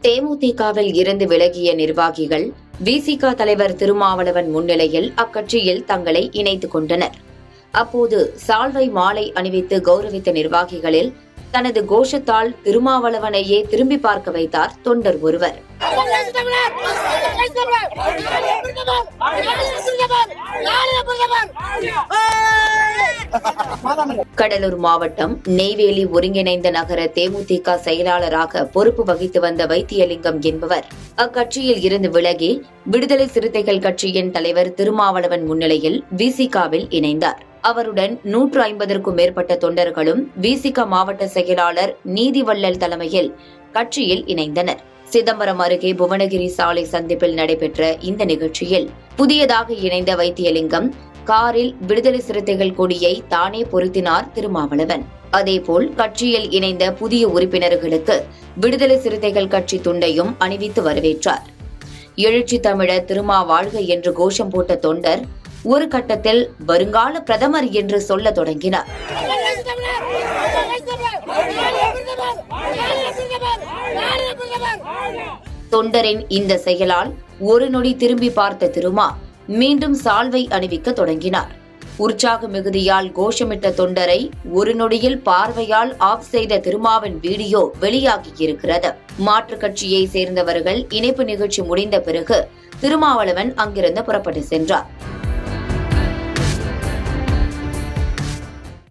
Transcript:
தேமுதிகவில் இருந்து விலகிய நிர்வாகிகள் விசிக தலைவர் திருமாவளவன் முன்னிலையில் அக்கட்சியில் தங்களை இணைத்துக் கொண்டனர். அப்போது சால்வை மாலை அணிவித்து கௌரவித்த நிர்வாகிகளில் தனது கோஷத்தால் திருமாவளவனையே திரும்பி பார்க்க வைத்தார் தொண்டர் ஒருவர். கடலூர் மாவட்டம் நெய்வேலி ஒருங்கிணைந்த நகர தேமுதிக செயலாளராக பொறுப்பு வகித்து வந்த வைத்தியலிங்கம் என்பவர் அக்கட்சியில் இருந்து விலகி விடுதலை சிறுத்தைகள் கட்சியின் தலைவர் திருமாவளவன் முன்னிலையில் விசிகவில் இணைந்தார். அவருடன் 150க்கும் மேற்பட்ட தொண்டர்களும் விசிக மாவட்ட செயலாளர் நீதிவள்ளல் தலைமையில் கட்சியில் இணைந்தனர். சிதம்பரம் அருகே புவனகிரி சாலை சந்திப்பில் நடைபெற்ற இந்த நிகழ்ச்சியில் புதியதாக இணைந்த வைத்தியலிங்கம் காரில் விடுதலை சிறுத்தைகள் கொடியை தானே பொருத்தினார் திருமாவளவன். அதேபோல் கட்சியில் இணைந்த புதிய உறுப்பினர்களுக்கு விடுதலை சிறுத்தைகள் கட்சி துண்டையும் அணிவித்து வரவேற்றார். எழுச்சி தமிழர் திருமா வாழ்க என்று கோஷம் போட்ட தொண்டர் ஒரு கட்டத்தில் வருங்கால பிரதமர் என்று சொல்ல தொடங்கினார். தொண்டரின் இந்த செயலால் ஒரு நொடி திரும்பி பார்த்த திருமா மீண்டும் சால்வை அணிவிக்க தொடங்கினார். உற்சாக மிகுதியால் கோஷமிட்ட தொண்டரை ஒரு நொடியில் பார்வையால் ஆஃப் செய்த திருமாவின் வீடியோ வெளியாகியிருக்கிறது. மாற்றுக் கட்சியை சேர்ந்தவர்கள் இணைப்பு நிகழ்ச்சி முடிந்த பிறகு திருமாவளவன் அங்கிருந்து புறப்பட்டு சென்றார்.